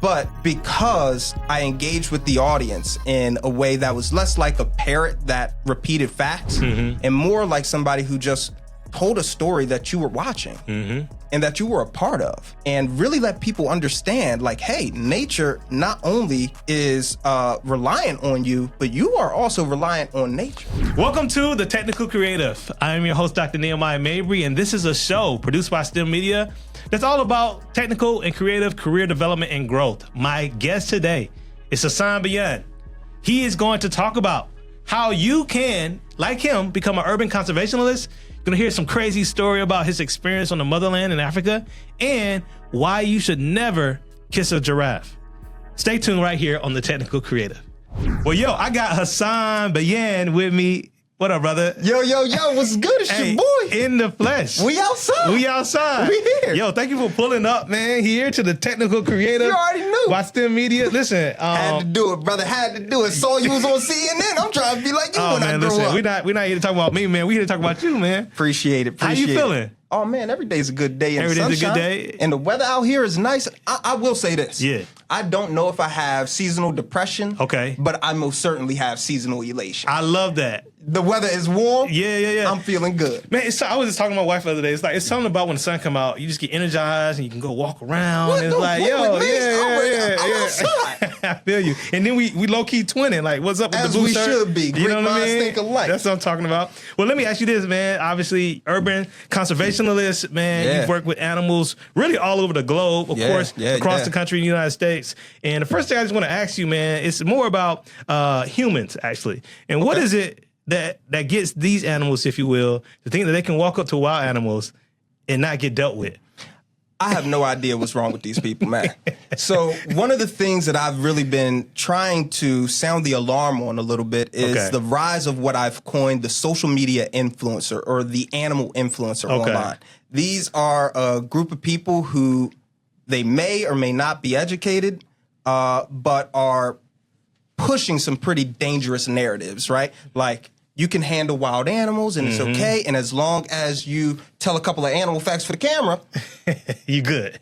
But because I engaged with the audience in a way that was less like a parrot that repeated facts and more like somebody who just told a story that you were watching and that you were a part of, and really let people understand, like, hey, nature not only is reliant on you, but you are also reliant on nature. Welcome to the Technical Creative. I am your host, Dr. Nehemiah Mabry, and this is a show produced by STEMedia that's all about technical and creative career development and growth. My guest today is Hassan Bayyan. He is going to talk about how you can, like him, become an urban conservationalist. You're gonna hear some crazy story about his experience on the motherland in Africa and why you should never kiss a giraffe. Stay tuned right here on the Technical Creative. Well, yo, I got Hassan Bayyan with me. What up, brother? Yo, what's good? It's your boy. In the flesh. We outside. We here. Yo, thank you for pulling up, man, here to the Technical Creative. You already knew. By STEMedia. Listen. Had to do it, brother. Had to do it. Saw you was on CNN. I'm trying to be like you when I grow up. We're not here to talk about me, man. We here to talk about you, man. Appreciate it. How you feeling? Oh, man, every day's a good day. Every day's a good day. And the weather out here is nice. I will say this. Yeah. I don't know if I have seasonal depression. Okay. But I most certainly have seasonal elation. I love that. The weather is warm. Yeah. I'm feeling good. Man, I was just talking to my wife the other day. It's something about when the sun come out, you just get energized and you can go walk around. What? And it's like, I'm outside. I feel you. And then we low-key twinning. Like, what's up with As the blue we shirt? should be. You know what I mean? Think alike. That's what I'm talking about. Well, let me ask you this, man. Obviously, urban conservationalist, man. You've worked with animals really all over the globe, of course, across the country in the United States. And the first thing I just want to ask you, man, it's more about humans, actually. And what is it that gets these animals, if you will, to think that they can walk up to wild animals and not get dealt with? I have no idea what's wrong with these people, man. So one of the things that I've really been trying to sound the alarm on a little bit is the rise of what I've coined the social media influencer or the animal influencer online. These are a group of people who they may or may not be educated, but are pushing some pretty dangerous narratives, right? Like, you can handle wild animals and it's okay. And as long as you tell a couple of animal facts for the camera, you good.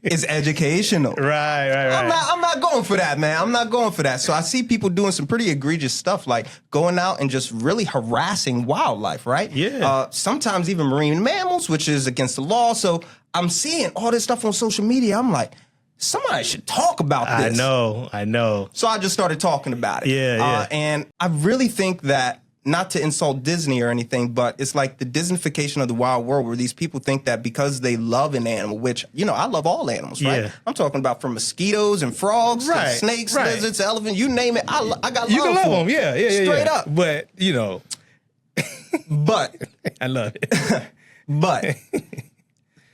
It's educational. Right. I'm not going for that, man. I'm not going for that. So I see people doing some pretty egregious stuff, like going out and just really harassing wildlife, right? Yeah. Sometimes even marine mammals, which is against the law. So I'm seeing all this stuff on social media. I'm like, somebody should talk about this. I know. So I just started talking about it. Yeah. And I really think that, not to insult Disney or anything, but it's like the Disneyfication of the wild world where these people think that because they love an animal, which, I love all animals, right? Yeah. I'm talking about from mosquitoes and frogs to snakes, lizards, elephants, you name it. I got love You can love for them, yeah. Straight up. But, But. I love it. But.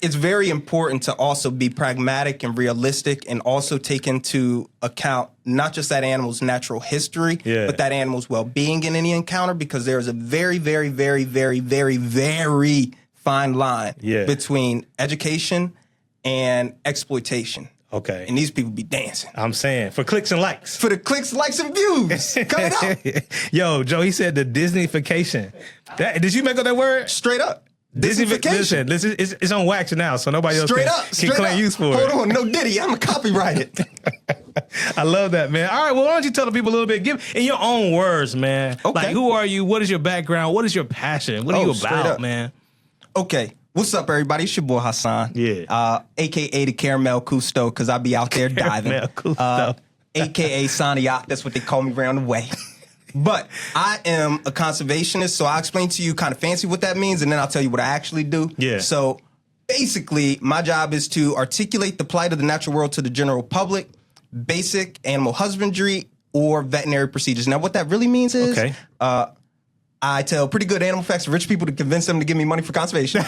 It's very important to also be pragmatic and realistic and also take into account not just that animal's natural history, but that animal's well-being in any encounter, because there is a very, very, very, very, very, very fine line between education and exploitation. Okay. And these people be dancing. I'm saying, for clicks and likes. For the clicks, likes, and views. Cut it out. Yo, Joe, he said the Disneyfication. Did you make up that word? Straight up. Disneyfication. Listen, it's on wax now, so nobody else can claim use for it. Hold on, no Diddy. I'm a copyright it. I love that, man. All right, well, why don't you tell the people a little bit? Give in your own words, man. Okay. Like, who are you? What is your background? What is your passion? What are you about, man? Okay. What's up, everybody? It's your boy Hassan. Yeah. AKA the Caramel Cousteau, because I be out there diving. AKA Sonny-Ock. That's what they call me around the way. But I am a conservationist, so I'll explain to you kind of fancy what that means, and then I'll tell you what I actually do. Yeah. So basically, my job is to articulate the plight of the natural world to the general public, basic animal husbandry, or veterinary procedures. Now, what that really means is I tell pretty good animal facts to rich people to convince them to give me money for conservation.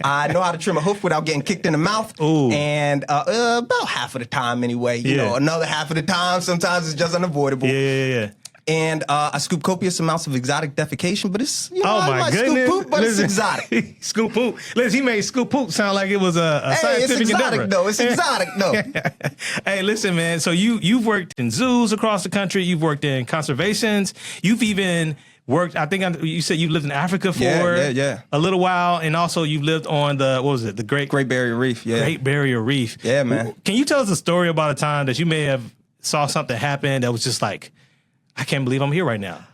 I know how to trim a hoof without getting kicked in the mouth. Ooh. And about half of the time anyway. You know, another half of the time, sometimes it's just unavoidable. Yeah. And I scoop copious amounts of exotic defecation, but it's, I like goodness. scoop poop, but it's exotic. Scoop poop. Listen, he made scoop poop sound like it was a scientific endeavor. It's exotic though. Hey, listen, man. So you've worked in zoos across the country. You've worked in conservations. You've even worked. I think you said you lived in Africa for a little while, and also you lived on the Great Barrier Reef. Yeah, Great Barrier Reef. Yeah, man. Can you tell us a story about a time that you may have saw something happen that was just like, I can't believe I'm here right now?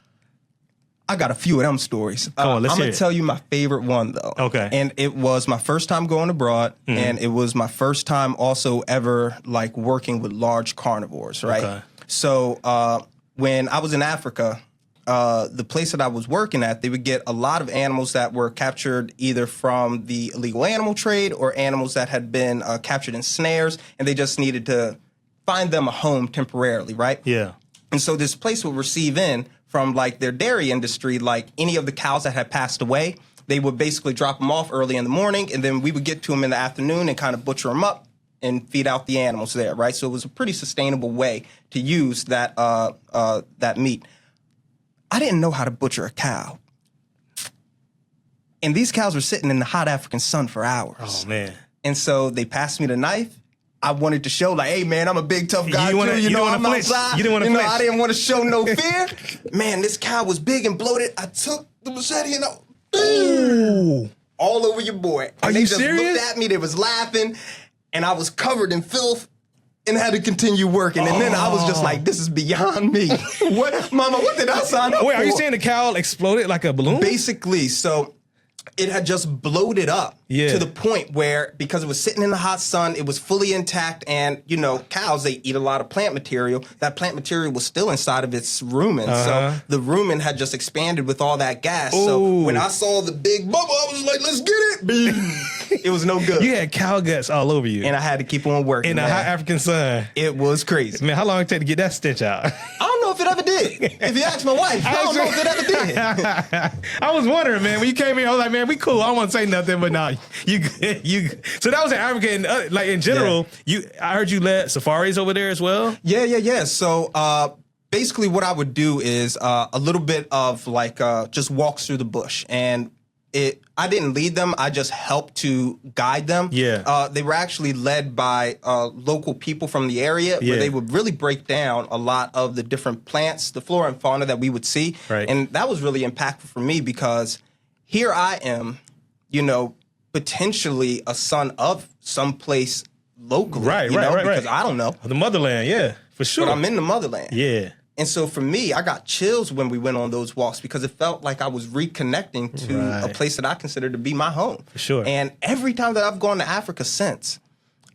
I got a few of them stories. Come on, let's I'm hear going it. to tell you my favorite one, though. Okay. And it was my first time going abroad, and it was my first time also ever, like, working with large carnivores, right? Okay. So when I was in Africa, the place that I was working at, they would get a lot of animals that were captured either from the illegal animal trade or animals that had been captured in snares, and they just needed to find them a home temporarily, right? Yeah. And so this place would receive in from like their dairy industry, like any of the cows that had passed away, they would basically drop them off early in the morning, and then we would get to them in the afternoon and kind of butcher them up and feed out the animals there, right? So it was a pretty sustainable way to use that that meat. I didn't know how to butcher a cow. And these cows were sitting in the hot African sun for hours. Oh, man. And so they passed me the knife. I wanted to show, like, hey, man, I'm a big, tough guy, too. I'm outside. You didn't want to flinch. I didn't want to show no fear. Man, this cow was big and bloated. I took the machete and all over your boy. And Are you just serious? looked at me. They was laughing. And I was covered in filth and had to continue working. And then I was just like, this is beyond me. What, Mama, what did I sign up for? Wait, are you saying the cow exploded like a balloon? Basically, so it had just bloated up to the point where, because it was sitting in the hot sun, it was fully intact. And, you know, cows, they eat a lot of plant material. That plant material was still inside of its rumen. So the rumen had just expanded with all that gas. Ooh. So when I saw the big bubble, I was like, let's get it. It was no good. You had cow guts all over you. And I had to keep on working. In the hot African sun. It was crazy. Man, how long did it take to get that stench out? I don't know if it ever did. If you ask my wife, I don't know if it ever did. I was wondering, man, when you came here, I was like, man, we cool. I don't want to say nothing, but nah, you good. So that was in Africa, and like in general, I heard you led safaris over there as well. Yeah. So basically, what I would do is a little bit of like just walks through the bush, and I didn't lead them. I just helped to guide them. Yeah. They were actually led by local people from the area, where they would really break down a lot of the different plants, the flora and fauna that we would see. Right. And that was really impactful for me, because here I am, you know, potentially a son of someplace locally. Right. Because I don't know. The motherland, yeah, for sure. But I'm in the motherland. Yeah. And so for me, I got chills when we went on those walks, because it felt like I was reconnecting to a place that I consider to be my home. For sure. And every time that I've gone to Africa since,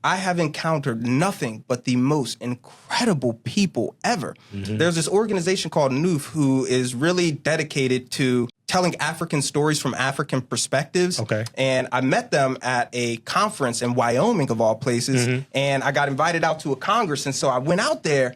I have encountered nothing but the most incredible people ever. Mm-hmm. There's this organization called Reef who is really dedicated to telling African stories from African perspectives. Okay. And I met them at a conference in Wyoming, of all places, and I got invited out to a Congress. And so I went out there,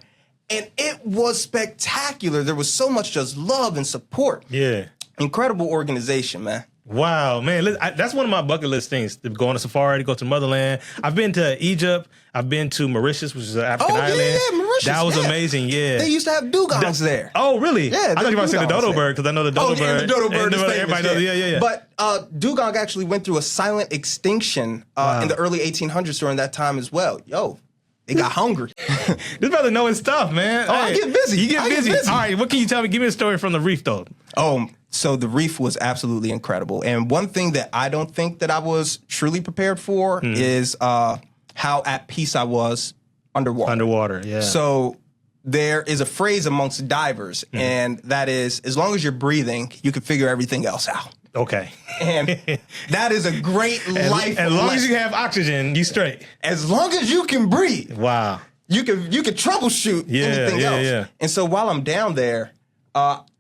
and it was spectacular. There was so much just love and support. Yeah. Incredible organization, man. Wow, man. That's one of my bucket list things, to go on a safari, to go to the motherland. I've been to Egypt. I've been to Mauritius, which is an African island. Yeah, Mauritius. That was amazing, yeah. They used to have dugongs there. Oh, really? Yeah. I thought you were about to say the dodo bird, because I know the dodo bird. the dodo bird is famous. Everybody knows, yeah. But dugong actually went through a silent extinction in the early 1800s during that time as well. Yo, they got hungry. This brother knowing stuff, man. Oh, I get busy. You get busy. All right, what can you tell me? Give me a story from the Reef, though. Oh, so the Reef was absolutely incredible. And one thing that I don't think that I was truly prepared for is how at peace I was underwater. Underwater, yeah. So there is a phrase amongst divers, and that is, as long as you're breathing, you can figure everything else out. Okay. And that is a great life As long lesson. as you have oxygen, you straight. As long as you can breathe. Wow. You can troubleshoot anything else. Yeah. And so while I'm down there,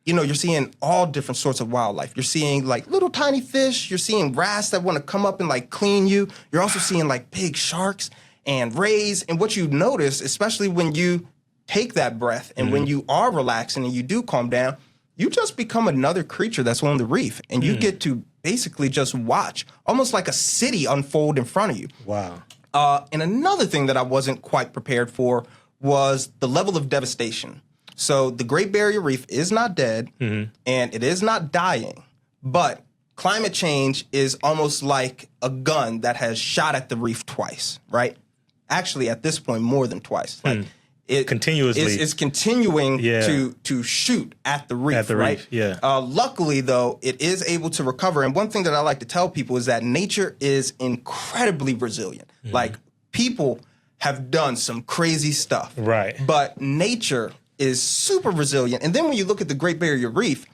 you know, you're seeing all different sorts of wildlife. You're seeing like little tiny fish. You're seeing wrasse that want to come up and like clean you. You're also seeing like big sharks and rays. And what you notice, especially when you take that breath and when you are relaxing and you do calm down, you just become another creature that's on the reef. And you get to basically just watch almost like a city unfold in front of you. Wow. And another thing that I wasn't quite prepared for was the level of devastation. So the Great Barrier Reef is not dead, and it is not dying, but climate change is almost like a gun that has shot at the reef twice, right? Actually, at this point, more than twice. Like, continuously is continuing to shoot at the reef. Right? Reef, yeah. Luckily, though, it is able to recover. And one thing that I like to tell people is that nature is incredibly resilient. Like, people have done some crazy stuff. Right. But nature is super resilient. And then when you look at the Great Barrier Reef,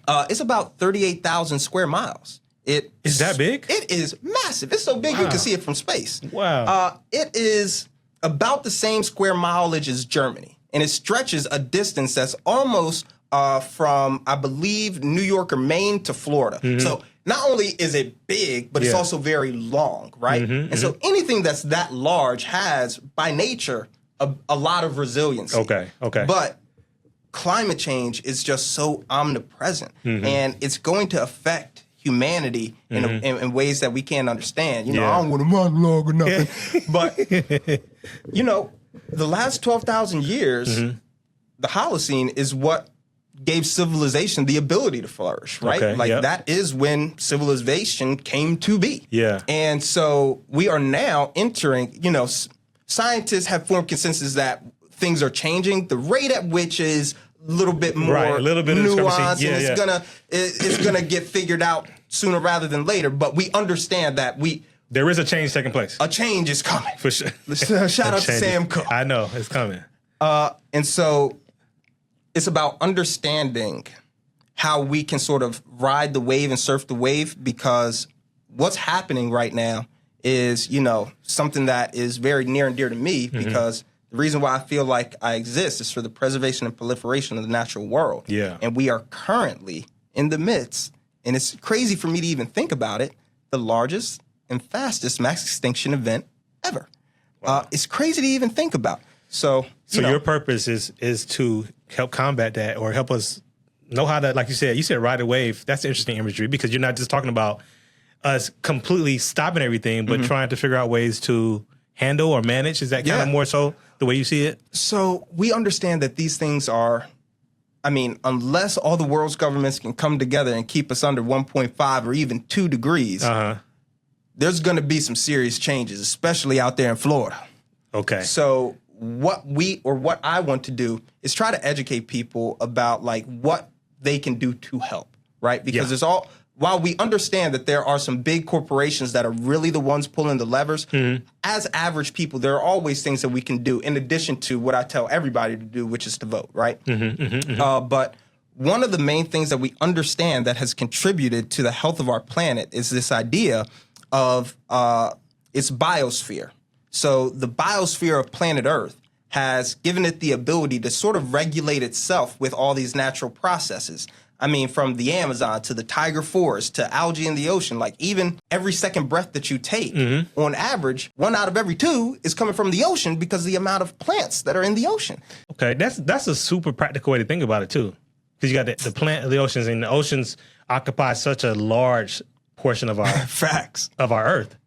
it's about 38,000 square miles. It is that big? It is massive. It's so big you can see it from space. Wow. It is about the same square mileage as Germany, and it stretches a distance that's almost from, I believe, New York or Maine to Florida. So not only is it big, but it's also very long, right? And so anything that's that large has, by nature, a lot of resiliency. Okay. But climate change is just so omnipresent, and it's going to affect humanity in ways that we can't understand. You know, I don't want to monologue or nothing, but you know, the last 12,000 years, the Holocene is what gave civilization the ability to flourish, right? That is when civilization came to be. Yeah. And so we are now entering, you know, scientists have formed consensus that things are changing. The rate at which is a little bit more nuanced, and it's gonna get figured out sooner rather than later. But we understand that there is a change taking place. A change is coming. For sure. Shout out to Sam Cooke. I know, it's coming. And so it's about understanding how we can sort of ride the wave and surf the wave, because what's happening right now is, you know, something that is very near and dear to me, because the reason why I feel like I exist is for the preservation and proliferation of the natural world. Yeah. And we are currently in the midst, and it's crazy for me to even think about it, the largest and fastest mass extinction event ever. Wow. It's crazy to even think about. So your purpose is to help combat that, or help us know how to, like you said ride a wave. That's interesting imagery, because you're not just talking about us completely stopping everything, but trying to figure out ways to handle or manage. Is that kind of more so the way you see it? So we understand that these things are, I mean, unless all the world's governments can come together and keep us under 1.5 or even 2 degrees, there's going to be some serious changes, especially out there in Florida. Okay. So what I want to do is try to educate people about like what they can do to help, right? Because it's all, while we understand that there are some big corporations that are really the ones pulling the levers, as average people, there are always things that we can do in addition to what I tell everybody to do, which is to vote, right? But one of the main things that we understand that has contributed to the health of our planet is this idea of its biosphere. So the biosphere of planet Earth has given it the ability to sort of regulate itself with all these natural processes. I mean, from the Amazon to the tiger forest to algae in the ocean, like even every second breath that you take, on average, 1 out of every 2 is coming from the ocean because of the amount of plants that are in the ocean. Okay, that's a super practical way to think about it too. Because you got the plant of the oceans, and the oceans occupy such a large portion of our facts of our Earth.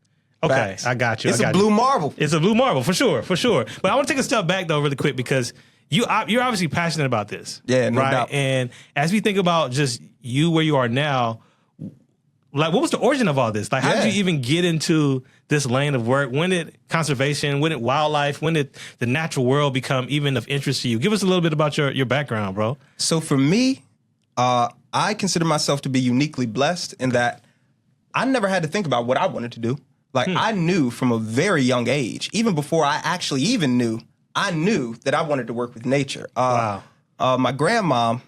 Okay, facts. I got you. It's a blue marble. It's a blue marble for sure. But I want to take a step back though, really quick, because you're obviously passionate about this. Yeah, no right? doubt. And as we think about just you where you are now, like what was the origin of all this? Like how did you even get into this lane of work? When did conservation, when did wildlife, when did the natural world become even of interest to you? Give us a little bit about your background, bro. So for me, I consider myself to be uniquely blessed in that I never had to think about what I wanted to do. Like I knew from a very young age, even before I actually even knew, I knew that I wanted to work with nature. My grandmom,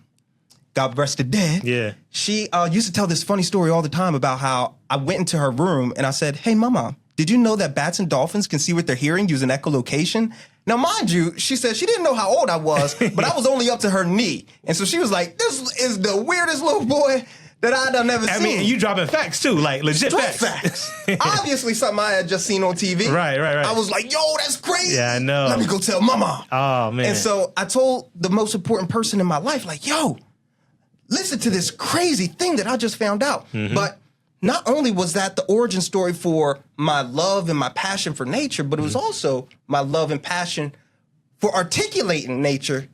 God rest her dead, she used to tell this funny story all the time about how I went into her room and I said, "Hey, Mama, did you know that bats and dolphins can see what they're hearing using echolocation?" Now, mind you, she said she didn't know how old I was, but I was only up to her knee. And so she was like, "This is the weirdest little boy that I done never seen." I mean, you dropping facts too, like legit facts. Obviously something I had just seen on TV. Right. I was like, "Yo, that's crazy." Yeah, I know. Let me go tell Mama. Oh, man. And so I told the most important person in my life, like, "Yo, listen to this crazy thing that I just found out." But not only was that the origin story for my love and my passion for nature, but it was also my love and passion for articulating nature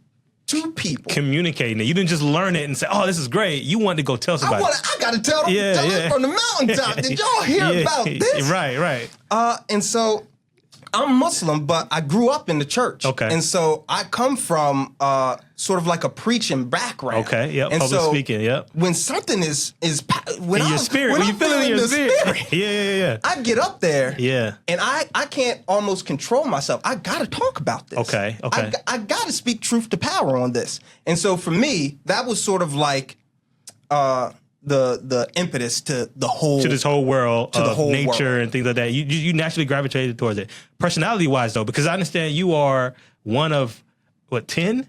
to people. Communicating it. You didn't just learn it and say, "Oh, this is great." You wanted to go tell somebody. I got to tell them from the mountaintop. Did y'all hear about this? Right. And so I'm Muslim, but I grew up in the church. Okay. And so I come from sort of like a preaching background. Okay, yep, and public so speaking, yep. When something is when In your spirit, when you feel it in your spirit. Yeah. I get up there. Yeah. And I can't almost control myself. I got to talk about this. Okay. I got to speak truth to power on this. And so for me, that was sort of like the impetus to this whole world to of the whole nature world. and things like that. You naturally gravitated towards it. Personality wise though, because I understand you are one of 10?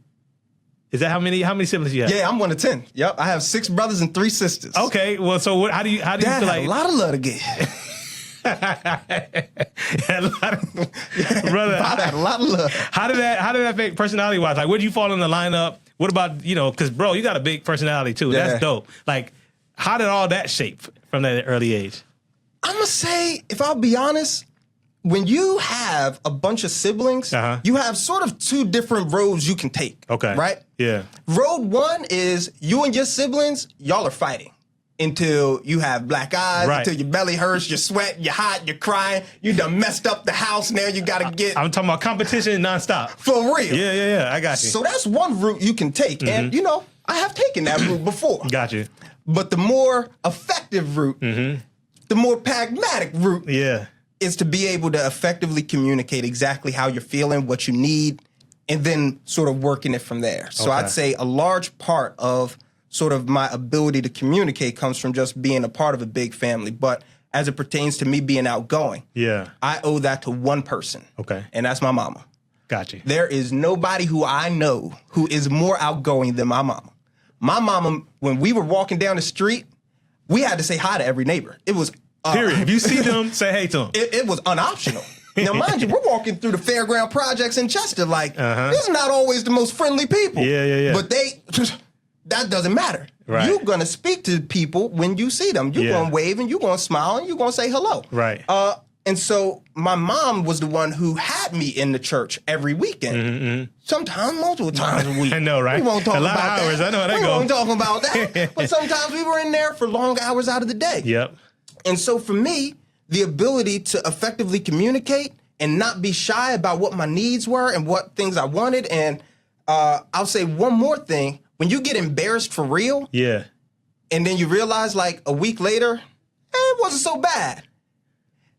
Is that how many siblings you have? Yeah, I'm one of 10. Yep, I have 6 brothers and 3 sisters. Okay, well, so how do you Dad feel had like a lot of love to give. Brother, Pop had a lot of love. how did that affect personality wise? Like, where do you fall in the lineup? What about, because bro, you got a big personality too. Yeah. That's dope. Like, how did all that shape from that early age? I'm gonna say, if I'll be honest, when you have a bunch of siblings, you have sort of 2 different roads you can take. Okay. Right? Yeah. Road 1 is you and your siblings, y'all are fighting until you have black eyes, Right. until your belly hurts, you're sweating, you're hot, you're crying, you done messed up the house, now you gotta get I'm talking about competition nonstop. for real. Yeah. I got you. So that's one route you can take. And, I have taken that route before. Got you. But the more effective route, the more pragmatic route Yeah. is to be able to effectively communicate exactly how you're feeling, what you need, and then sort of working it from there. So Okay. I'd say a large part of sort of my ability to communicate comes from just being a part of a big family. But as it pertains to me being outgoing, Yeah. I owe that to one person. Okay. And that's my mama. Got you. There is nobody who I know who is more outgoing than my mama. My mama, when we were walking down the street, we had to say hi to every neighbor. It was Period. If you see them, say hey to them. it was unoptional. Now, mind you, we're walking through the fairground projects in Chester. Like, this is not always the most friendly people. Yeah. But that doesn't matter. Right. You're going to speak to people when you see them. You're going to wave and you're going to smile and you're going to say hello. Right. And so my mom was the one who had me in the church every weekend. Sometimes, multiple times a week. I know, right? We won't talk A lot about of hours. that. I know how that we goes. won't talk about that. But sometimes we were in there for long hours out of the day. Yep. And so for me, the ability to effectively communicate and not be shy about what my needs were and what things I wanted. And I'll say one more thing. When you get embarrassed for real, Yeah. and then you realize like a week later, it wasn't so bad.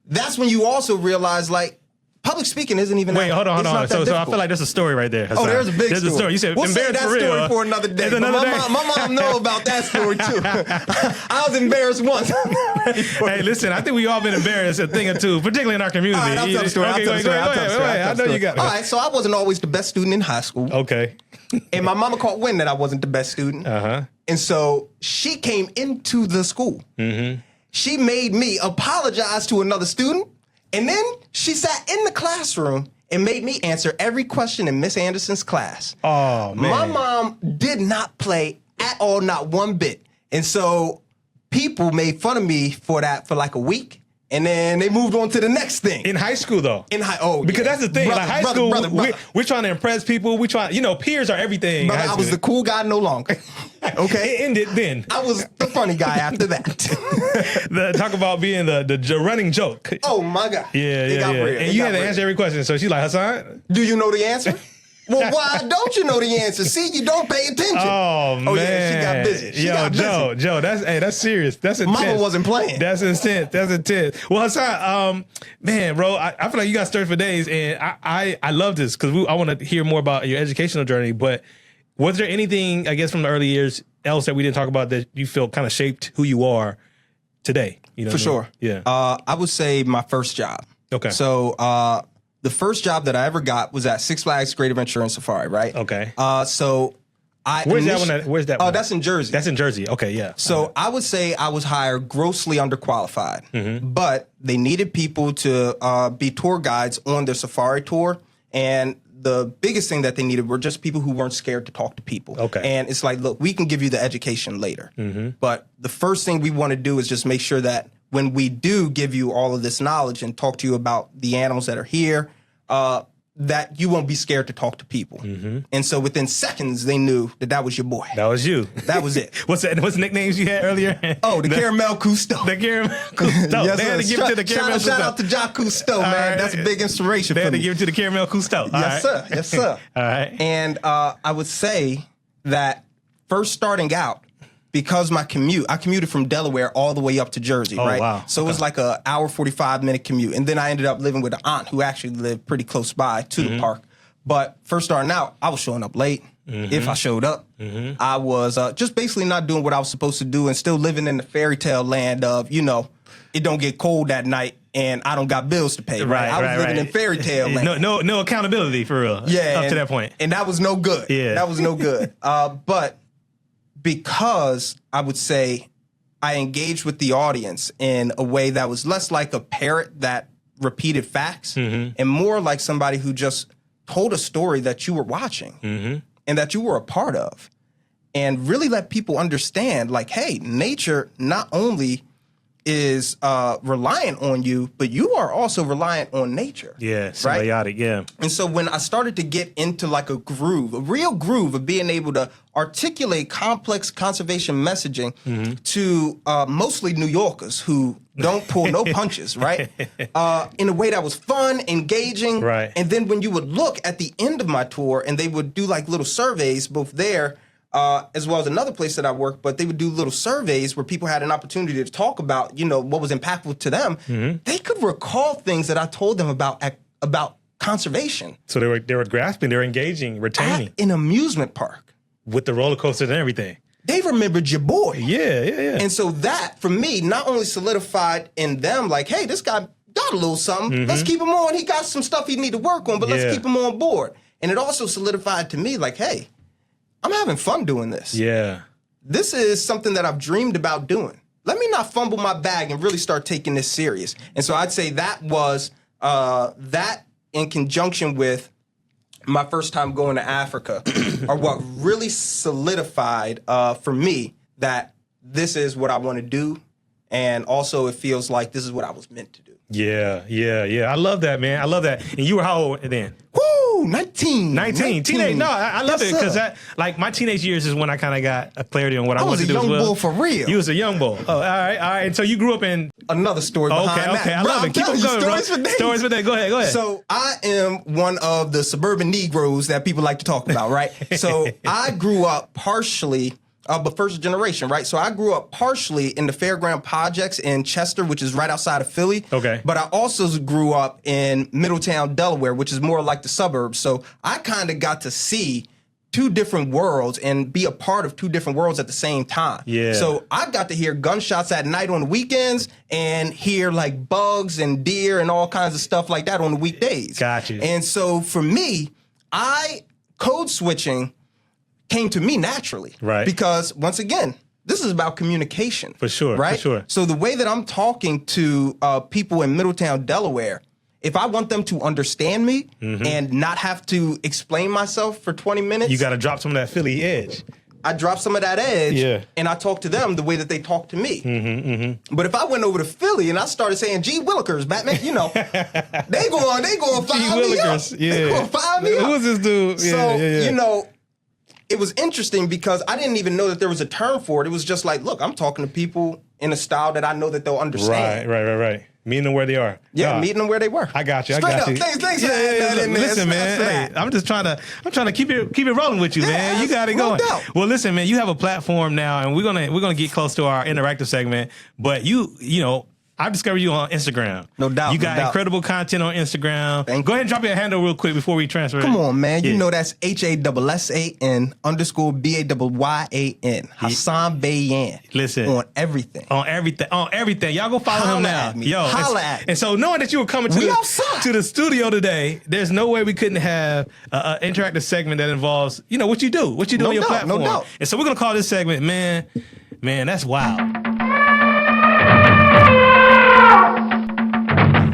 That's when you also realize like public speaking isn't even Wait, hold on. it's not that So I difficult. feel like there's a story right there. Hassan. There's a big There's a story. You said we'll save embarrassed that for real. story for another day. It's another day. My mom know about that story too. I was embarrassed once. Hey, listen, I think we all been embarrassed a thing or two, particularly in our community. All right, I'll tell the story. Okay, go ahead. I know you got it. All right, so I wasn't always the best student in high school. Okay. And my mama caught wind that I wasn't the best student. And so she came into the school. She made me apologize to another student. And then she sat in the classroom and made me answer every question in Miss Anderson's class. Oh, man. My mom did not play at all, not one bit. And so people made fun of me for that for like a week. And then they moved on to the next thing. In high school, though. Because that's the thing. Like high school, we're trying to impress people. We try, peers are everything. Brother, I was the cool guy no longer. Okay? It ended then. I was the funny guy after that. Talk about being the running joke. Oh, my God. Yeah. And you had to answer every question. So she's like, Hassan? Do you know the answer? Well, why don't you know the answer? See, you don't pay attention. Oh, man. Yeah, she got busy. Joe, that's serious. That's intense. Mama wasn't playing. That's intense. Well, Hassan, man, bro, I feel like you got stories for days, and I love this because I want to hear more about your educational journey. But was there anything, I guess, from the early years else that we didn't talk about that you feel kind of shaped who you are today? For sure. Yeah. I would say my first job. Okay. So the first job that I ever got was at Six Flags Great Adventure and Safari, right? Okay. So Where's that one? Oh, that's in Jersey. That's in Jersey. Okay, yeah. So I would say I was hired grossly underqualified, but they needed people to be tour guides on their safari tour. And the biggest thing that they needed were just people who weren't scared to talk to people. Okay. And it's like, look, we can give you the education later. But the first thing we want to do is just make sure that when we do give you all of this knowledge and talk to you about the animals that are here, that you won't be scared to talk to people. And so within seconds, they knew that was your boy. That was you. That was it. What's the nicknames you had earlier? Oh, the Caramel Cousteau. The Caramel Cousteau. Yes, they had to give it to the Caramel Cousteau. Shout out to Jacques Cousteau, man. Right. That's a big inspiration they for me. They had to give it to the Caramel Cousteau. Yes, sir. Yes, sir. All right. And I would say that first starting out, because I commuted from Delaware all the way up to Jersey, right? Wow. So it was like a hour, 45-minute commute. And then I ended up living with an aunt who actually lived pretty close by to the park. But first starting out, I was showing up late. If I showed up, I was just basically not doing what I was supposed to do and still living in the fairy tale land of, it don't get cold that night and I don't got bills to pay. Right. I was living in fairy tale land. No accountability for real. Yeah. Up to that point. And that was no good. Yeah. That was no good. But because I would say I engaged with the audience in a way that was less like a parrot that repeated facts and more like somebody who just told a story that you were watching and that you were a part of, and really let people understand, like, hey, nature not only is reliant on you, but you are also reliant on nature. Yeah, symbiotic, right? Yeah. And so when I started to get into like a real groove of being able to articulate complex conservation messaging to mostly New Yorkers who don't pull no punches, right? In a way that was fun, engaging. Right. And then when you would look at the end of my tour and they would do like little surveys, both there as well as another place that I worked, but they would do little surveys where people had an opportunity to talk about, what was impactful to them. They could recall things that I told them about conservation. So they were grasping, they were engaging, retaining. At an amusement park. With the roller coasters and everything. They remembered your boy. Yeah. And so that, for me, not only solidified in them, like, hey, this guy got a little something. Let's keep him on. He got some stuff he need to work on, but let's keep him on board. And it also solidified to me, like, hey, I'm having fun doing this. Yeah. This is something that I've dreamed about doing. Let me not fumble my bag and really start taking this serious. And so I'd say that was that in conjunction with my first time going to Africa are what really solidified for me that this is what I want to do. And also it feels like this is what I was meant to do. Yeah. I love that, man. I love that. And you were how old then? Woo! 19. Teenage. No, I love it because like my teenage years is when I kind of got a clarity on what I wanted to do as well. I was a young bull for real. You was a young bull. Oh, all right. And so you grew up in another story behind that. Okay, I love it. Keep on going, bro. Stories for days. Go ahead. So I am one of the suburban Negroes that people like to talk about, right? So I grew up partially, but first generation, right? So I grew up partially in the Fairground Projects in Chester, which is right outside of Philly. Okay. But I also grew up in Middletown, Delaware, which is more like the suburbs. So I kind of got to see two different worlds and be a part of two different worlds at the same time. Yeah. So I got to hear gunshots at night on the weekends and hear like bugs and deer and all kinds of stuff like that on the weekdays. Gotcha. And so for me, code switching came to me naturally. Right. Because once again, this is about communication. For sure. Right? For sure. So the way that I'm talking to people in Middletown, Delaware, if I want them to understand me and not have to explain myself for 20 minutes. You got to drop some of that Philly edge. I drop some of that edge and I talk to them the way that they talk to me. But if I went over to Philly and I started saying, gee Willikers, Batman, they going fire me up. They going fire me up. Who is this dude? So, it was interesting because I didn't even know that there was a term for it. It was just like, look, I'm talking to people in a style that I know that they'll understand. Right. Meeting them where they are. Yeah, meeting them where they were. I got you. Straight I got up. you. Thanks for that in there. Listen, man. Hey, I'm trying to keep it rolling with you, man. You got it going. No doubt. Well, listen, man. You have a platform now, and we're gonna get close to our interactive segment. But I discovered you on Instagram. No doubt. You got incredible content on Instagram. Thank you. Go ahead and drop your handle real quick before we transfer. Come on, man. You know that's HASSAN _BAYYAN. Hassan Bayyan. Listen. On everything. On everything. Y'all go follow him now. Holla at me. And so knowing that you were coming to the studio today, there's no way we couldn't have an interactive segment that involves, what you do on your platform. No doubt. And so we're going to call this segment, man, that's wild.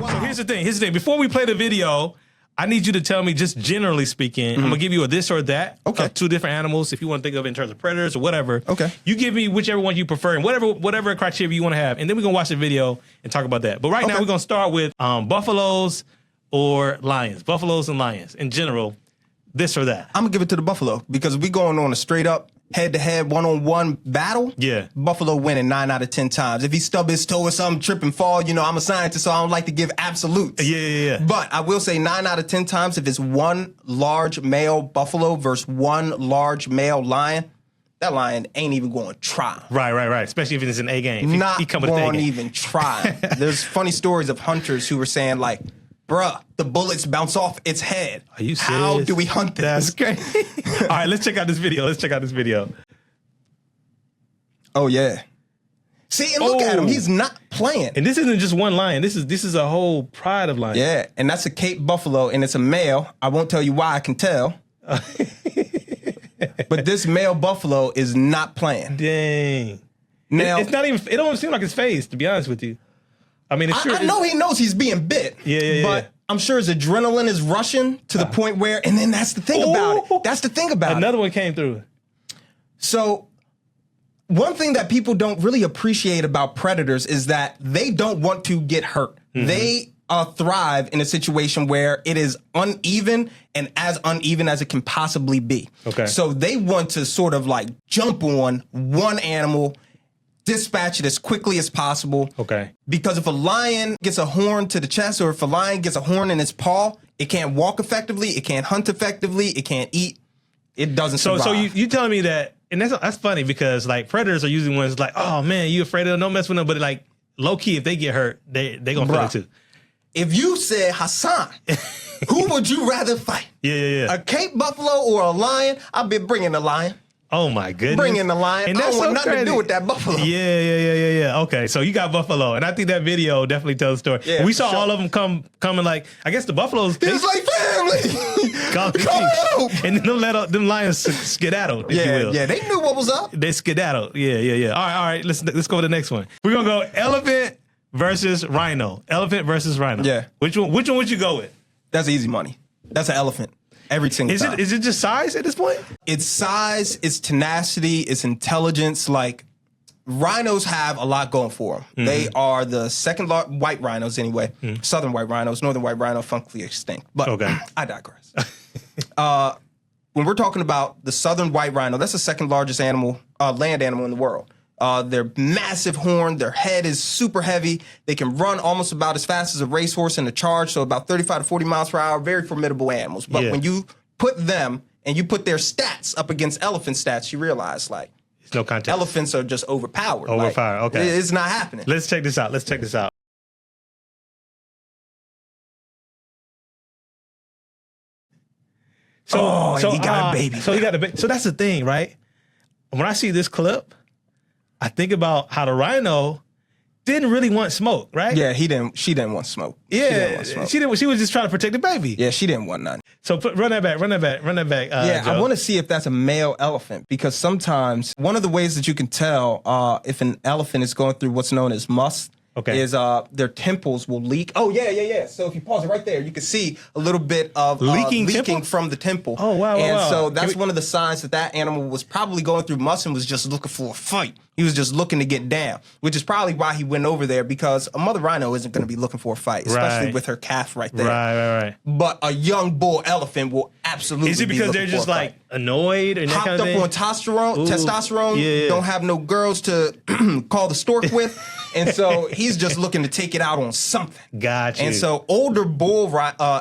So here's the thing. Before we play the video, I need you to tell me, just generally speaking, I'm going to give you a this or that. Okay. Two different animals, if you want to think of it in terms of predators or whatever. Okay. You give me whichever one you prefer and whatever criteria you want to have. And then we're going to watch the video and talk about that. But right now, we're going to start with buffaloes or lions? Buffaloes and lions in general, this or that? I'm gonna give it to the buffalo because we going on a straight up head-to-head, one-on-one battle. Yeah. Buffalo winning 9 out of 10 times. If he stub his toe or something, trip and fall, you know, I'm a scientist, so I don't like to give absolutes. Yeah. But I will say 9 out of 10 times, if it's one large male buffalo versus one large male lion, that lion ain't even going to try. Right. Especially if it's an A game. Not going to even try. There's funny stories of hunters who were saying like, bruh, the bullets bounce off its head. Are you serious? How do we hunt this? That's crazy. All right, let's check out this video. Oh, yeah. See, and look at him. He's not playing. And this isn't just one lion. This is a whole pride of lions. Yeah, and that's a Cape buffalo, and it's a male. I won't tell you why, I can tell. But this male buffalo is not playing. Dang. Now, it's not even, it don't see like his face, to be honest with you. I mean, it's I know he knows he's being bit. Yeah. But I'm sure his adrenaline is rushing to the point where, and then that's the thing about it. That's the thing about Another one came through. So, one thing that people don't really appreciate about predators is that they don't want to get hurt. Mm-hmm. They thrive in a situation where it is uneven and as uneven as it can possibly be. Okay. So they want to sort of like jump on one animal, dispatch it as quickly as possible. Okay. Because if a lion gets a horn to the chest or if a lion gets a horn in its paw, it can't walk effectively, it can't hunt effectively, it can't eat. It doesn't survive. So you telling me that, and that's funny because like predators are usually ones like, oh man, you afraid of them, don't mess with them. But like low key, if they get hurt, they gonna feel it too. If you said Hassan, who would you rather fight? Yeah. A Cape buffalo or a lion? I've been bringing the lion. Oh my goodness. Bringing the lion. And I that's don't want so nothing crazy. to do with that buffalo. Yeah. Okay, so you got buffalo, and I think that video definitely tells the story. Yeah, we saw sure. all of them coming like, I guess the buffaloes. It's like family. Come out. And then them lions skedaddled, if you will. Yeah, they knew what was up. They skedaddled. Yeah. All right. Let's go to the next one. We're gonna go elephant versus rhino. Elephant versus rhino. Yeah. Which one would you go with? That's easy money. That's an elephant. Every single time. Is it just size at this point? It's size, it's tenacity, it's intelligence. Like, rhinos have a lot going for them. Mm-hmm. They are the second white rhinos anyway. Mm-hmm. Southern white rhinos, northern white rhino, functionally extinct. But okay. I digress. When we're talking about the southern white rhino, that's the second largest animal, land animal in the world. They're massive horn. Their head is super heavy. They can run almost about as fast as a racehorse in a charge, so about 35 to 40 miles per hour. Very formidable animals. But when you put them and you put their stats up against elephant stats, you realize, like, it's no contest. Elephants are just overpowered. Okay. It's not happening. Let's check this out. So he got a baby. So he got a baby. So that's the thing, right? When I see this clip, I think about how the rhino didn't really want smoke, right? Yeah, she didn't want smoke. Yeah, she didn't. She was just trying to protect the baby. Yeah, she didn't want none. So run that back. Yeah, Joe. I want to see if that's a male elephant because sometimes one of the ways that you can tell if an elephant is going through what's known as must is their temples will leak. Oh, yeah. So if you pause it right there, you can see a little bit of leaking from the temple. Oh, wow. And so that's one of the signs that animal was probably going through must and was just looking for a fight. He was just looking to get down, which is probably why he went over there because a mother rhino isn't going to be looking for a fight, especially with her calf right there. Right. But a young bull elephant will absolutely Is it because they're just like annoyed or hopped kind of up on testosterone, don't have no girls to call the stork with, and so he's just looking to take it out on something. Gotcha. And so older bull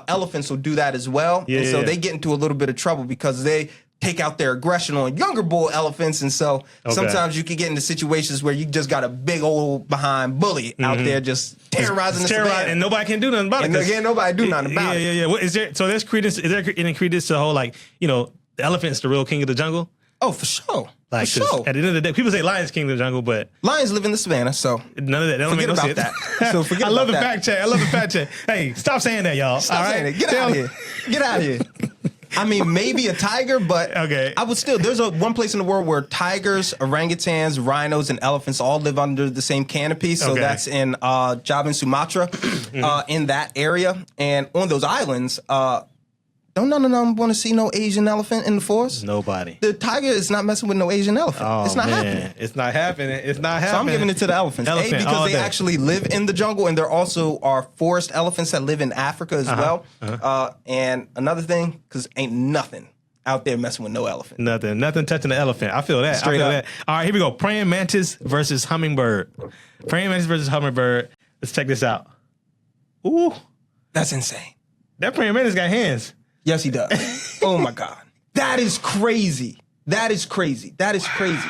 elephants will do that as well, and so they get into a little bit of trouble because they take out their aggression on younger bull elephants, and so sometimes you can get into situations where you just got a big old behind bully out there just terrorizing the savannah. And nobody can do nothing about it. And again, nobody do nothing about it. Yeah. What, is there credence? Is there any credence to the whole, like, the elephant's the real king of the jungle? Oh, for sure. Like, for sure. At the end of the day, people say lion's king of the jungle, but lions live in the savannah, so none of that. Don't forget make no about sense. that. So forget I love about the that. fact check. Hey, stop saying that, y'all. Stop all saying right? it. Get out of here. Get out of here. I mean, maybe a tiger, but I would still. There's one place in the world where tigers, orangutans, rhinos, and elephants all live under the same canopy. So that's in Java and Sumatra, in that area. And on those islands, Don't none of them want to see no Asian elephant in the forest. Nobody. The tiger is not messing with no Asian elephant. Oh, it's not happening. It's not happening. It's not happening. So I'm giving it to the elephants. Elephant because all they day. actually live in the jungle, and there also are forest elephants that live in Africa as well. And another thing, because ain't nothing out there messing with no elephant. Nothing touching the elephant. I feel that. Straight up. That. All right, here we go. Praying mantis versus hummingbird. Praying mantis versus hummingbird. Let's check this out. Ooh, That's insane. that praying mantis got hands. Yes, he does. Oh my God. That is crazy. That is crazy. That is crazy.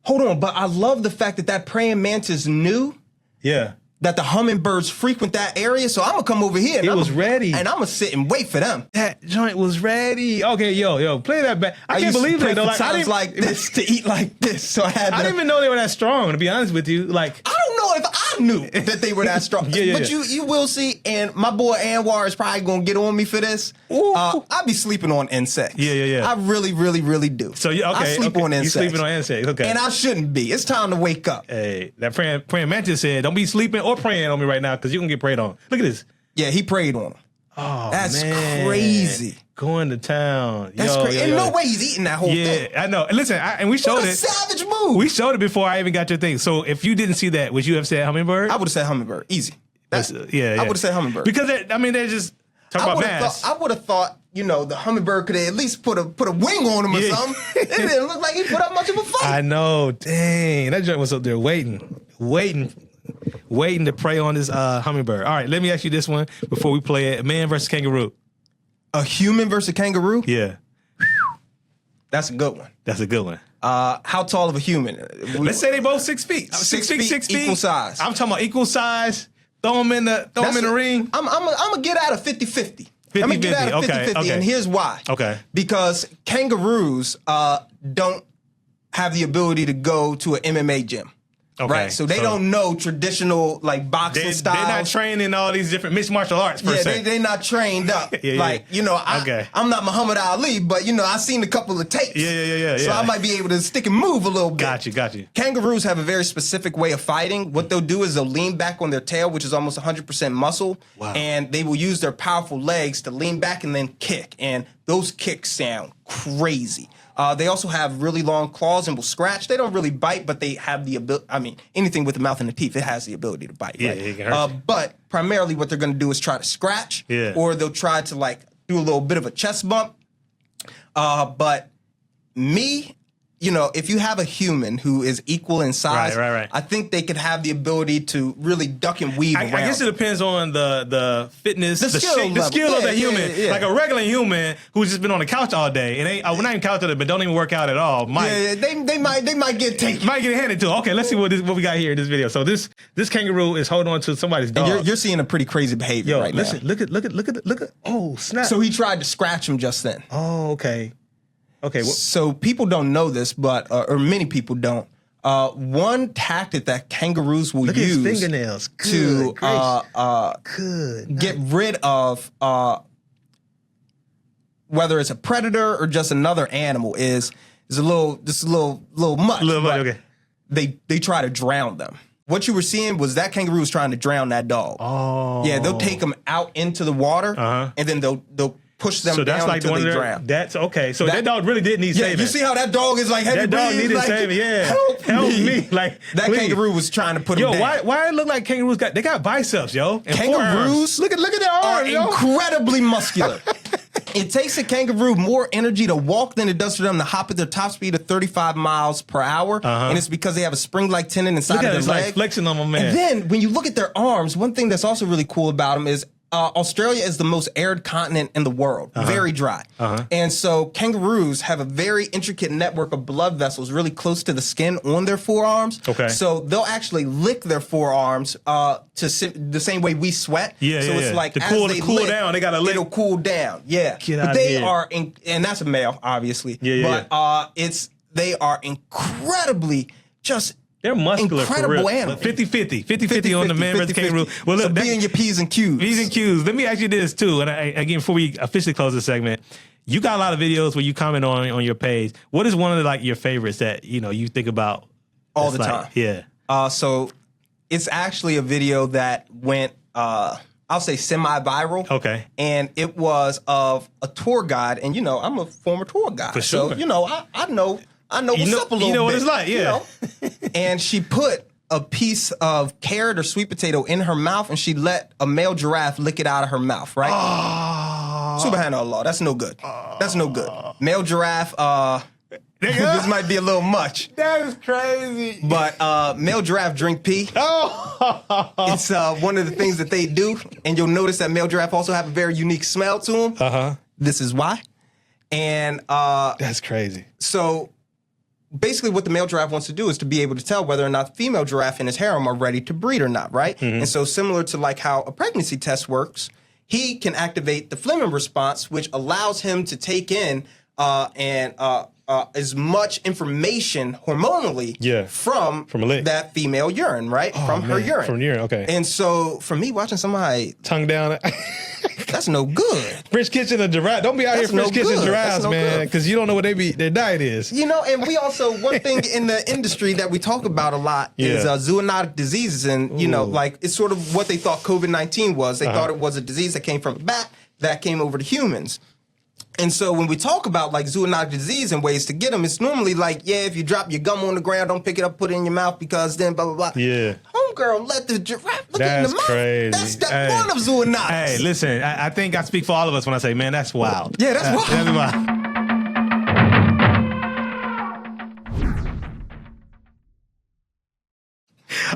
Hold on, but I love the fact that praying mantis knew Yeah. that the hummingbirds frequent that area, so I'm gonna come over here. And It was ready. And I'm gonna sit and wait for them. That joint was ready. Okay, yo, play that back. I can't used to believe pray that though. for times like this to eat like this, so I had to. I didn't even know they were that strong. To be honest with you, like I don't know if I knew that they were that strong. Yeah. But you will see, and my boy Anwar is probably gonna get on me for this. Ooh. I be sleeping on insects. Yeah. I really, really, really do. So okay, I sleep on insects. You sleeping on insects? Okay. And I shouldn't be. It's time to wake up. Hey, that praying mantis said, "Don't be sleeping or praying on me right now, because you're gonna get prayed on." Look at this. Yeah, he prayed on him. Oh, That's man. crazy. Going to town. That's crazy. And no way he's eating that whole thing. Yeah, I know. And listen, and we showed What a it. savage move. We showed it before I even got your thing. So if you didn't see that, would you have said hummingbird? I would have said hummingbird. Easy. Yeah. I would have said hummingbird. Because they're just talking about mass. I would have thought, the hummingbird could at least put a wing on him or something. It didn't look like he put up much of a fight. I know. Dang. That joint was up there waiting to prey on this hummingbird. All right, let me ask you this one before we play it. Man versus kangaroo. A human versus a kangaroo? Yeah. That's a good one. That's a good one. How tall of a human? Let's say they both 6 feet. 6 feet, equal size. I'm talking about equal size. Throw them in the ring. I'm gonna get out of 50-50. 50-50. I'm gonna get out of 50-50, Okay. and here's why. Okay. Because kangaroos don't have the ability to go to an MMA gym. Okay. Right, so they don't know traditional like boxing styles. They're not trained in all these different mixed martial arts per se. They're not trained up. Yeah. I'm not Muhammad Ali, but I've seen a couple of tapes. Yeah. So I might be able to stick and move a little bit. Got you. Kangaroos have a very specific way of fighting. What they'll do is they'll lean back on their tail, which is almost 100% muscle, and they will use their powerful legs to lean back and then kick. And those kicks sound crazy. They also have really long claws and will scratch. They don't really bite, but they have the ability. I mean, anything with the mouth and the teeth, it has the ability to bite. Yeah, right? it can hurt you. But primarily what they're going to do is try to scratch, or they'll try to do a little bit of a chest bump. But me, if you have a human who is equal in size, right. I think they could have the ability to really duck and weave around. I guess it depends on the fitness, the skill of the human. Yeah. Like a regular human who's just been on the couch all day and not even couch all day, but don't even work out at all. They might get taken. Might get handed to. Okay, let's see what we got here in this video. So this kangaroo is holding on to somebody's dog. And you're seeing a pretty crazy behavior right now. Look at. Oh snap! So he tried to scratch him just then. Oh, okay. Okay. So people don't know this, but or many people don't. One tactic that kangaroos will use his fingernails. to get rid of whether it's a predator or just another animal is a little much. Okay. They try to drown them. What you were seeing was that kangaroo was trying to drown that dog. Oh. Yeah, they'll take them out into the water, and then they'll push them down until they drown. That's okay. So that dog really did need saving. You see how that dog is heavy that dog breathing? needed saving. Yeah, help me. That please. Kangaroo was trying to put him down. Why it look like kangaroos got biceps, yo? And kangaroos look at their arms, are incredibly muscular. It takes a kangaroo more energy to walk than it does for them to hop at their top speed of 35 miles per hour. And it's because they have a spring-like tendon inside of their leg. Like flexing on my man. And then when you look at their arms, one thing that's also really cool about them is Australia is the most arid continent in the world, very dry. And so kangaroos have a very intricate network of blood vessels really close to the skin on their forearms. Okay. So they'll actually lick their forearms the same way we sweat. So it's like to as cool they cool lick, down, they gotta lick. It'll cool down. Yeah. Get but out they of here. are, and that's a male, obviously. Yeah. They are incredibly just they're muscular, incredible for real. animals. 50-50 on the man versus kangaroo. Well, look, so be in your P's and Q's. P's and Q's. Let me ask you this too, and again, before we officially close the segment, you got a lot of videos where you comment on your page. What is one of your favorites that you think about all the time? Yeah. So it's actually a video that went I'll say semi-viral. Okay. And it was of a tour guide. And, I'm a former tour guide. For sure. So, I know what's up a little bit. You know what it's like, yeah. And she put a piece of carrot or sweet potato in her mouth, and she let a male giraffe lick it out of her mouth, right? Subhanallah, that's no good. That's no good. Male giraffe, this might be a little much. That is crazy. But male giraffe drink pee. It's one of the things that they do, and you'll notice that male giraffe also have a very unique smell to them. This is why. And that's crazy. So basically what the male giraffe wants to do is to be able to tell whether or not the female giraffe in his harem are ready to breed or not, right? And so similar to like how a pregnancy test works, he can activate the Fleming response, which allows him to take in as much information hormonally from that female urine, right? From her urine. From urine, okay. And so for me, watching somebody tongue down, that's no good. French kitchen and giraffe. Don't be out here French kitchen giraffes, man, because you don't know what their diet is. And we also, one thing in the industry that we talk about a lot is zoonotic diseases. And, like it's sort of what they thought COVID-19 was. They thought it was a disease that came from a bat that came over to humans. And so when we talk about like zoonotic disease and ways to get them, it's normally like, if you drop your gum on the ground, don't pick it up, put it in your mouth because then blah, blah, blah. Yeah. Homegirl, let the giraffe look in the mouth. Crazy. That's step one of zoonotics. Hey, listen, I think I speak for all of us when I say, man, that's wild. Yeah, that's wild. That's wild.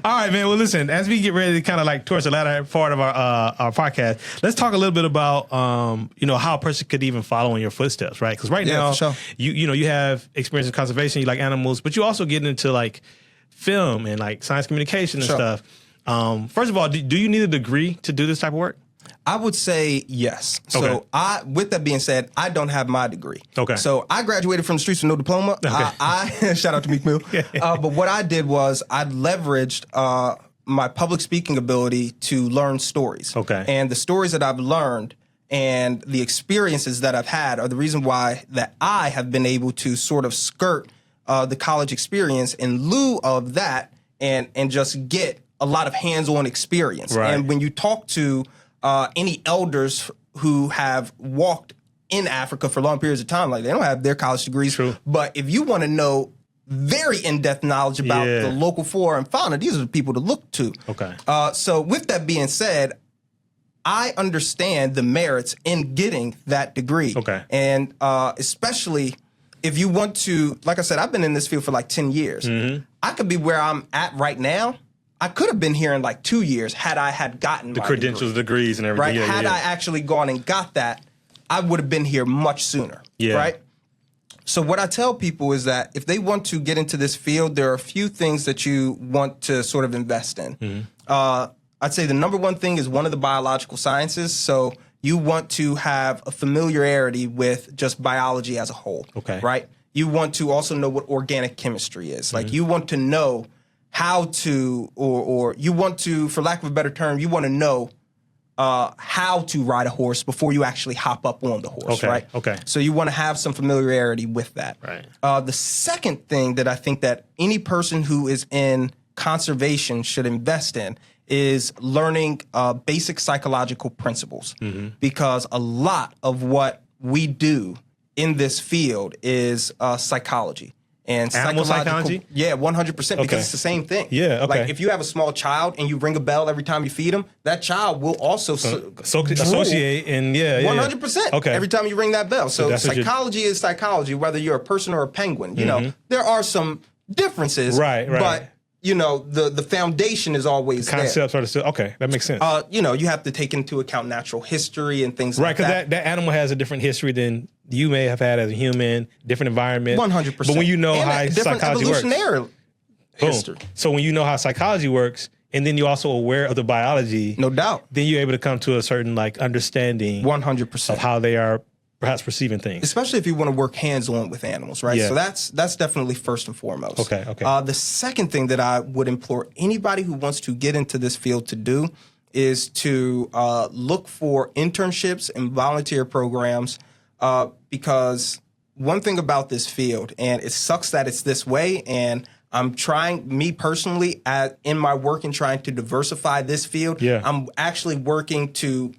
All right, man. Well, listen, as we get ready to kind of like towards the latter part of our podcast, let's talk a little bit about, how a person could even follow in your footsteps, right? Because right now, for sure. you have experience in conservation, you like animals, but you also get into like film and like science communication and stuff. First of all, do you need a degree to do this type of work? I would say yes. So with that being said, I don't have my degree. Okay. So I graduated from the streets with no diploma. Okay. I shout out to Meek Mill. But what I did was I leveraged my public speaking ability to learn stories. Okay. And the stories that I've learned and the experiences that I've had are the reason why that I have been able to sort of skirt the college experience in lieu of that and just get a lot of hands-on experience. Right. And when you talk to any elders who have walked in Africa for long periods of time, like they don't have their college degrees. True. But if you want to know very in-depth knowledge about the local flora and fauna, these are the people to look to. Okay. So with that being said, I understand the merits in getting that degree. Okay. And especially if you want to, like I said, I've been in this field for like 10 years. I could be where I'm at right now. I could have been here in like 2 years had I had gotten the my credentials, degree, degrees, and everything. right? Had I actually gone and got that, I would have been here much sooner. Yeah. Right. So what I tell people is that if they want to get into this field, there are a few things that you want to sort of invest in. I'd say the number one thing is one of the biological sciences. So you want to have a familiarity with just biology as a whole. Okay. Right. You want to also know what organic chemistry is. Like you want to know how to, or you want to, for lack of a better term, you want to know how to ride a horse before you actually hop up on the horse, right? Okay. So you want to have some familiarity with that. Right. The second thing that I think that any person who is in conservation should invest in is learning basic psychological principles, because a lot of what we do in this field is psychology. And animal psychology? Yeah, 100%, because it's the same thing. Yeah, okay. Like if you have a small child and you ring a bell every time you feed them, that child will also associate and 100%. Okay. Every time you ring that bell. So psychology is psychology, whether you're a person or a penguin. You know, there are some differences. Right. But the foundation is always concepts are still okay. That makes sense. You have to take into account natural history and things like that. Right, because that animal has a different history than you may have had as a human, different environment. 100%. But when you know how psychology works, evolutionary history. So when you know how psychology works, and then you're also aware of the biology, no doubt, then you're able to come to a certain understanding, 100%, of how they are perhaps perceiving things. Especially if you want to work hands-on with animals, right? Yeah. So that's definitely first and foremost. Okay. The second thing that I would implore anybody who wants to get into this field to do is to look for internships and volunteer programs, because one thing about this field, and it sucks that it's this way, and I'm trying, me personally, in my work and trying to diversify this field, I'm actually working to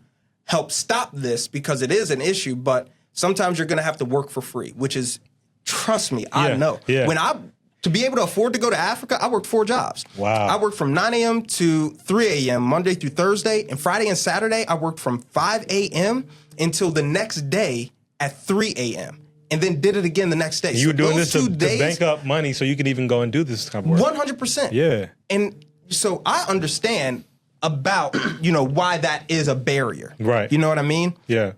help stop this because it is an issue, but sometimes you're going to have to work for free, which is, trust me, I know. To be able to afford to go to Africa, I worked 4 jobs. Wow. I worked from 9 a.m. to 3 a.m. Monday through Thursday, and Friday and Saturday, I worked from 5 a.m. until the next day at 3 a.m. and then did it again the next day. You were doing this to bank up money so you could even go and do this kind of work. 100%. Yeah. And so I understand about, why that is a barrier. Right. You know what I mean? Yeah.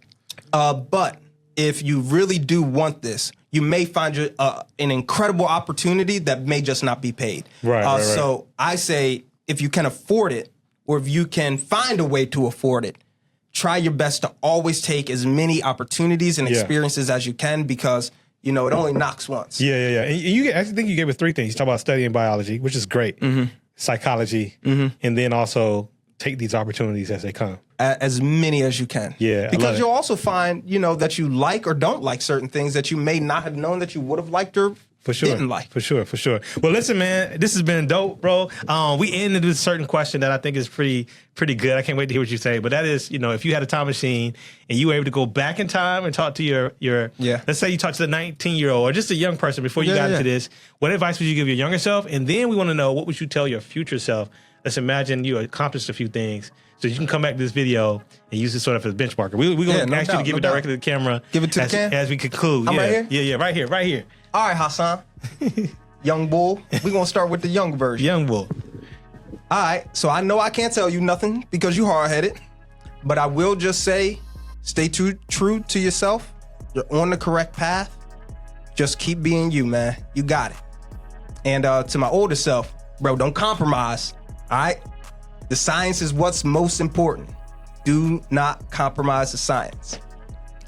But if you really do want this, you may find an incredible opportunity that may just not be paid. Right. So I say, if you can afford it, or if you can find a way to afford it, try your best to always take as many opportunities and experiences as you can, because it only knocks once. Yeah. And I think you gave us 3 things. You talk about studying biology, which is great, psychology, and then also take these opportunities as they come. As many as you can. Yeah. Because you'll also find, that you like or don't like certain things that you may not have known that you would have liked or didn't like. For sure. Well, listen, man, this has been dope, bro. We ended with a certain question that I think is pretty good. I can't wait to hear what you say. But that is, if you had a time machine and you were able to go back in time and talk to your let's say you talked to the 19-year-old or just a young person before you got into this, what advice would you give your younger self? And then we want to know, what would you tell your future self? Let's imagine you accomplished a few things. So you can come back to this video and use this sort of as a benchmarker. We're going to ask you to give it directly to the camera. Give it to the camera? As we conclude. I'm right here? Yeah, right here. All right, Hassan. Young bull. We're going to start with the young version. Young bull. All right, so I know I can't tell you nothing because you're hard-headed, but I will just say, stay true to yourself. You're on the correct path. Just keep being you, man. You got it. And to my older self, bro, don't compromise, all right? The science is what's most important. Do not compromise the science.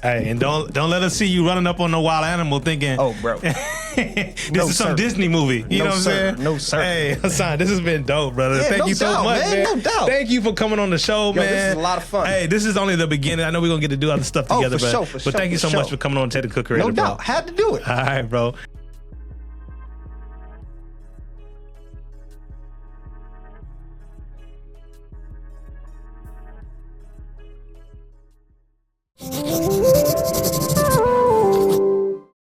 Hey, and don't let us see you running up on no wild animal thinking, oh, bro, this is some Disney movie. You know what I'm saying? No, sir. Hey, Hassan, this has been dope, brother. Thank you so much, man. No doubt. Thank you for coming on the show, man. This is a lot of fun. Hey, this is only the beginning. I know we're going to get to do other stuff together, for sure. But thank you so much for coming on Technical Creative, No doubt. Bro. Had to do it. All right, bro.